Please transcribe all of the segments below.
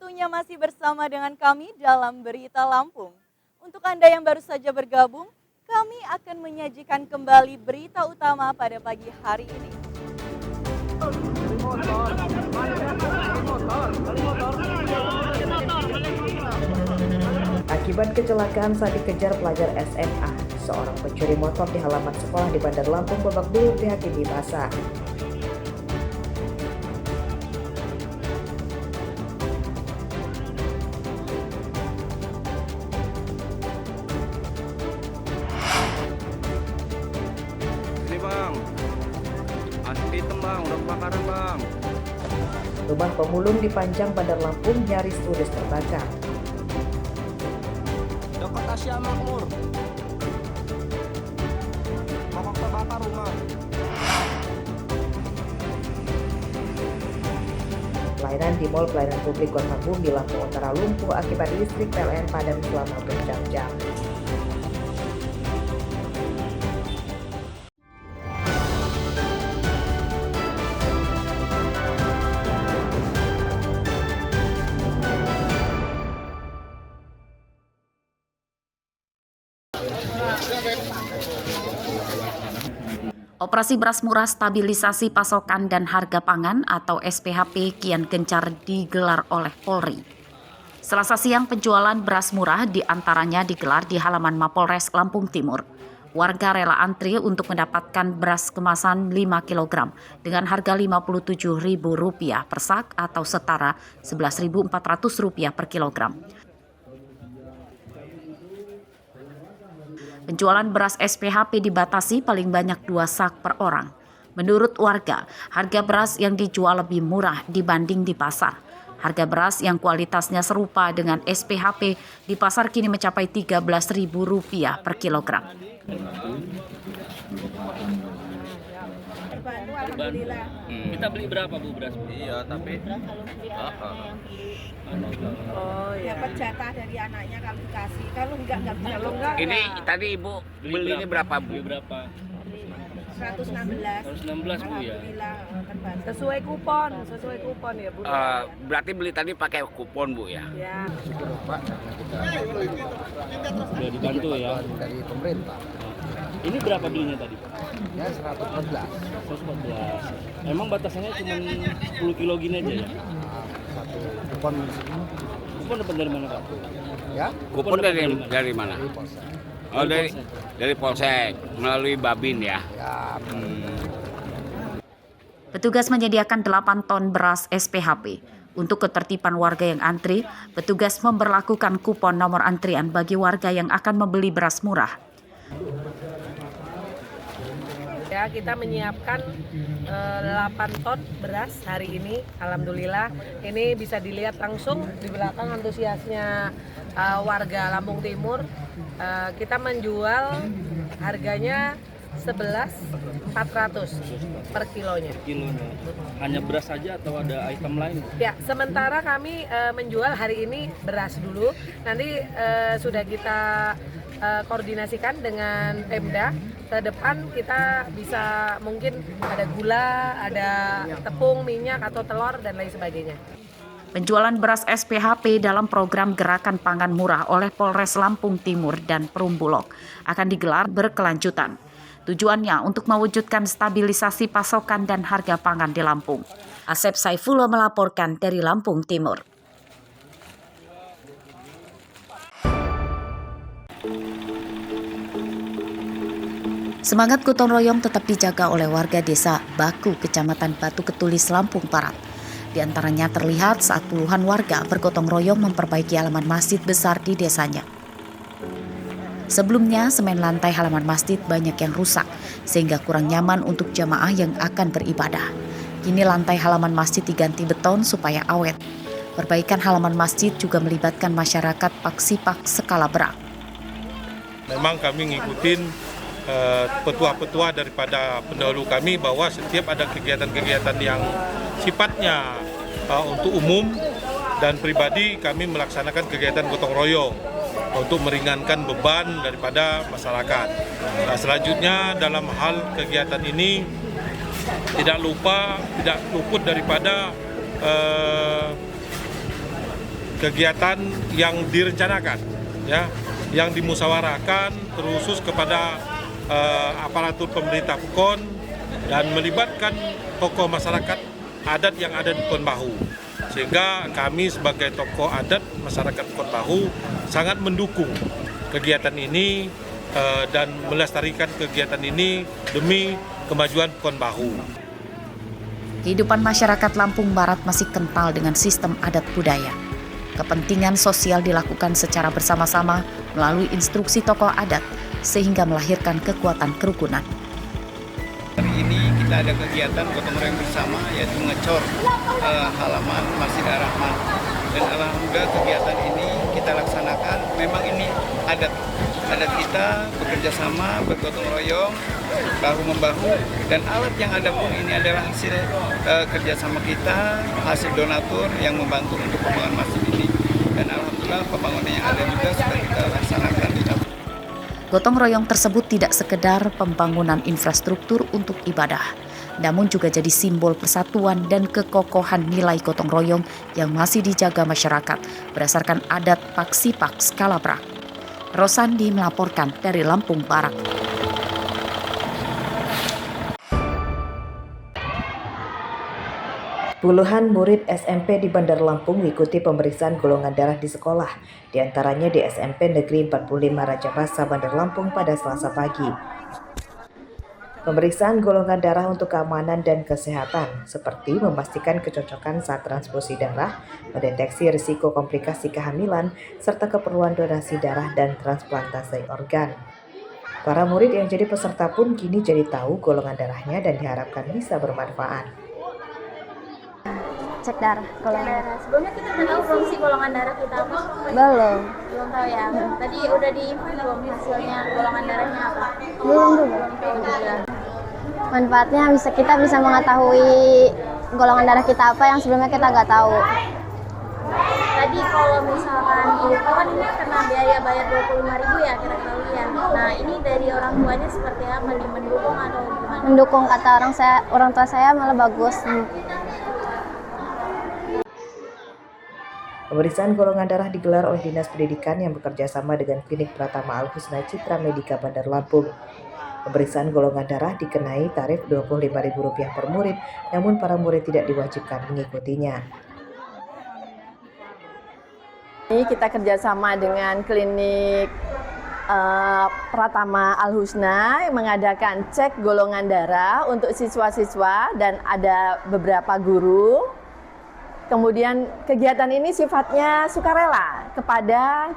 waktunya masih bersama dengan kami dalam Berita Lampung. Untuk Anda yang baru saja bergabung, kami akan menyajikan kembali berita utama pada pagi hari ini. Akibat kecelakaan saat dikejar pelajar SMA, seorang pencuri motor di halaman sekolah di Bandar Lampung babak belur dihakimi masa. Ini bang, asli hitam bang, udah kebakaran bang. Rumah pemulung di Panjang Bandar Lampung nyaris ludes terbakar. Dekat Asia Makmur. Pokok terbakar rumah. Pelayanan di Mall Pelayanan Publik Kota Bumi Lampung Utara lumpuh akibat listrik PLN padam selama berjam-jam. Operasi beras murah stabilisasi pasokan dan harga pangan atau SPHP kian gencar digelar oleh Polri. Selasa siang penjualan beras murah diantaranya digelar di halaman Mapolres Lampung Timur. Warga rela antri untuk mendapatkan beras kemasan 5 kg dengan harga Rp57.000 per sak atau setara Rp11.400 per kilogram. Penjualan beras SPHP dibatasi paling banyak 2 sak per orang. Menurut warga, harga beras yang dijual lebih murah dibanding di pasar. Harga beras yang kualitasnya serupa dengan SPHP di pasar kini mencapai Rp13.000 per kilogram. Alhamdulillah. Kita beli berapa Bu beras? Iya tapi. Oh ya. Dapat jatah dari anaknya kalau dikasih. Kalau enggak bisa. Kalau enggak. Ini tadi Ibu beli ini berapa Bu? Beli berapa? 116. 116 Bu ya. Alhamdulillah terbantu. Sesuai kupon ya Bu. Berarti beli tadi pakai kupon Bu ya? Ya. Sudah dibantu ya. Dari pemerintah. Ini berapa belinya tadi Pak? Ya 114. 114. Emang batasannya cuma 10 kilo gini aja ya? Satu kupon. Kupon dapat dari mana Pak? Ya. Kupon dari mana? Dari Polsek. Oh dari Polsek melalui Babin ya? Ya. Petugas menyediakan 8 ton beras SPHP. Untuk ketertiban warga yang antri, petugas memberlakukan kupon nomor antrian bagi warga yang akan membeli beras murah. Ya, kita menyiapkan 8 ton beras hari ini. Alhamdulillah, ini bisa dilihat langsung di belakang antusiasnya warga Lampung Timur. Kita menjual harganya 11.400 per kilonya. Hanya beras saja atau ada item lain? Ya, sementara kami menjual hari ini beras dulu. Nanti sudah kita koordinasikan dengan Pemda. Ke depan kita bisa mungkin ada gula, ada tepung, minyak atau telur dan lain sebagainya. Penjualan beras SPHP dalam program Gerakan Pangan Murah oleh Polres Lampung Timur dan Perumbulok akan digelar berkelanjutan. Tujuannya untuk mewujudkan stabilisasi pasokan dan harga pangan di Lampung. Asep Saifullah melaporkan dari Lampung Timur. Semangat gotong royong tetap dijaga oleh warga desa Baku, Kecamatan Batu Ketulis, Lampung Barat. Di antaranya terlihat saat puluhan warga bergotong royong memperbaiki halaman masjid besar di desanya. Sebelumnya, semen lantai halaman masjid banyak yang rusak, sehingga kurang nyaman untuk jamaah yang akan beribadah. Kini lantai halaman masjid diganti beton supaya awet. Perbaikan halaman masjid juga melibatkan masyarakat Paksipak skala berat. Memang kami ngikutin petua-petua daripada pendahulu kami bahwa setiap ada kegiatan-kegiatan yang sifatnya untuk umum dan pribadi, kami melaksanakan kegiatan gotong royong untuk meringankan beban daripada masyarakat. Nah, selanjutnya dalam hal kegiatan ini tidak luput daripada kegiatan yang direncanakan, ya, yang dimusyawarahkan terusus kepada aparatur pemerintah PKON dan melibatkan tokoh masyarakat adat yang ada di Pekon Bahu. Sehingga kami sebagai tokoh adat masyarakat Pekon Bahu sangat mendukung kegiatan ini dan melestarikan kegiatan ini demi kemajuan Pekon Bahu. Kehidupan masyarakat Lampung Barat masih kental dengan sistem adat budaya. Kepentingan sosial dilakukan secara bersama-sama melalui instruksi tokoh adat sehingga melahirkan kekuatan kerukunan. Hari ini kita ada kegiatan gotong royong bersama yaitu ngecor halaman Masjidah Rahmat. Dan alhamdulillah kegiatan ini kita laksanakan. Memang ini adat kita bekerja sama, bergotong royong, bahu-membahu, dan alat yang ada pun ini adalah hasil kerjasama kita, hasil donatur yang membantu untuk pembangunan masjid ini. Dan alhamdulillah pembangunan yang ada juga sudah kita laksanakan di Lampung. Gotong royong tersebut tidak sekedar pembangunan infrastruktur untuk ibadah, namun juga jadi simbol persatuan dan kekokohan nilai gotong royong yang masih dijaga masyarakat berdasarkan adat Paksipak Kalabrak. Rosandi melaporkan dari Lampung Barat. Puluhan murid SMP di Bandar Lampung mengikuti pemeriksaan golongan darah di sekolah, diantaranya di SMP Negeri 45 Raja Basa, Bandar Lampung pada Selasa pagi. Pemeriksaan golongan darah untuk keamanan dan kesehatan, seperti memastikan kecocokan saat transfusi darah, mendeteksi risiko komplikasi kehamilan, serta keperluan donasi darah dan transplantasi organ. Para murid yang jadi peserta pun kini jadi tahu golongan darahnya dan diharapkan bisa bermanfaat. Cek darah, golongan darah. Sebelumnya kita udah tahu fungsi golongan darah kita apa? Belum Belum tahu ya. Tadi udah diinfo belum hasilnya golongan darahnya apa? belum juga. Manfaatnya kita bisa mengetahui golongan darah kita apa yang sebelumnya kita nggak tahu. Tadi kalau misalkan itu kan ini kena biaya bayar 25.000 ya kira-kira ya. Nah ini dari orang tuanya seperti apa? Mendukung atau gimana? Mendukung, kata orang tua saya malah bagus. Pemeriksaan golongan darah digelar oleh Dinas Pendidikan yang bekerja sama dengan Klinik Pratama Al-Husna Citra Medika Bandar Lampung. Pemeriksaan golongan darah dikenai tarif Rp25.000 per murid, namun para murid tidak diwajibkan mengikutinya. Ini kita kerjasama dengan Klinik Pratama Al-Husna yang mengadakan cek golongan darah untuk siswa-siswa dan ada beberapa guru. Kemudian kegiatan ini sifatnya sukarela kepada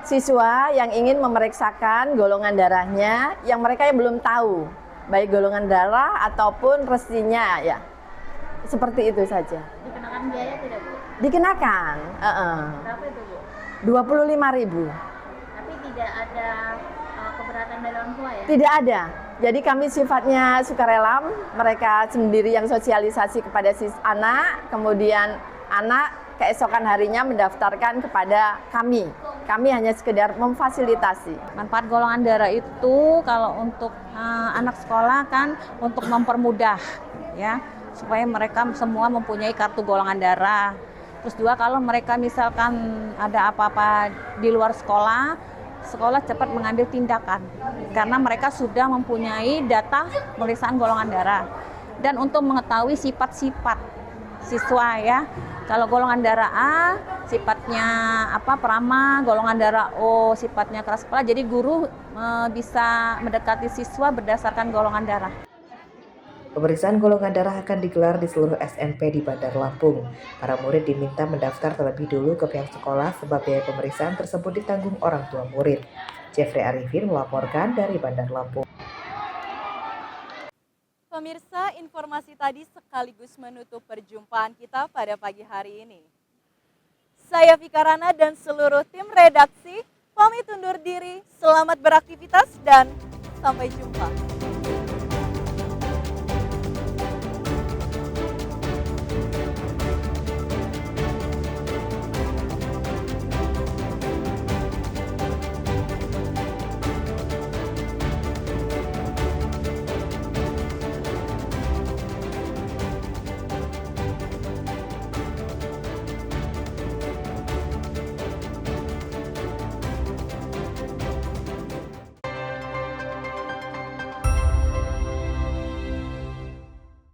siswa yang ingin memeriksakan golongan darahnya yang mereka yang belum tahu, baik golongan darah ataupun resinya ya. Seperti itu saja. Dikenakan biaya tidak, Bu? Dikenakan. Berapa itu, Bu? 25.000. Tapi tidak ada keberatan dari orang tua ya? Tidak ada. Jadi kami sifatnya sukarela, mereka sendiri yang sosialisasi kepada anak, kemudian anak keesokan harinya mendaftarkan kepada kami. Kami hanya sekedar memfasilitasi. Manfaat golongan darah itu kalau untuk anak sekolah kan untuk mempermudah ya, supaya mereka semua mempunyai kartu golongan darah. Terus juga kalau mereka misalkan ada apa-apa di luar sekolah cepat mengambil tindakan karena mereka sudah mempunyai data pemeriksaan golongan darah. Dan untuk mengetahui sifat-sifat siswa ya, kalau golongan darah A sifatnya prama, golongan darah O sifatnya keras kepala, jadi guru bisa mendekati siswa berdasarkan golongan darah. Pemeriksaan golongan darah akan digelar di seluruh SMP di Bandar Lampung. Para murid diminta mendaftar terlebih dulu ke pihak sekolah sebab biaya pemeriksaan tersebut ditanggung orang tua murid. Jeffrey Arifin melaporkan dari Bandar Lampung. Pemirsa, informasi tadi sekaligus menutup perjumpaan kita pada pagi hari ini. Saya Fikarana dan seluruh tim redaksi pamit undur diri. Selamat beraktivitas dan sampai jumpa.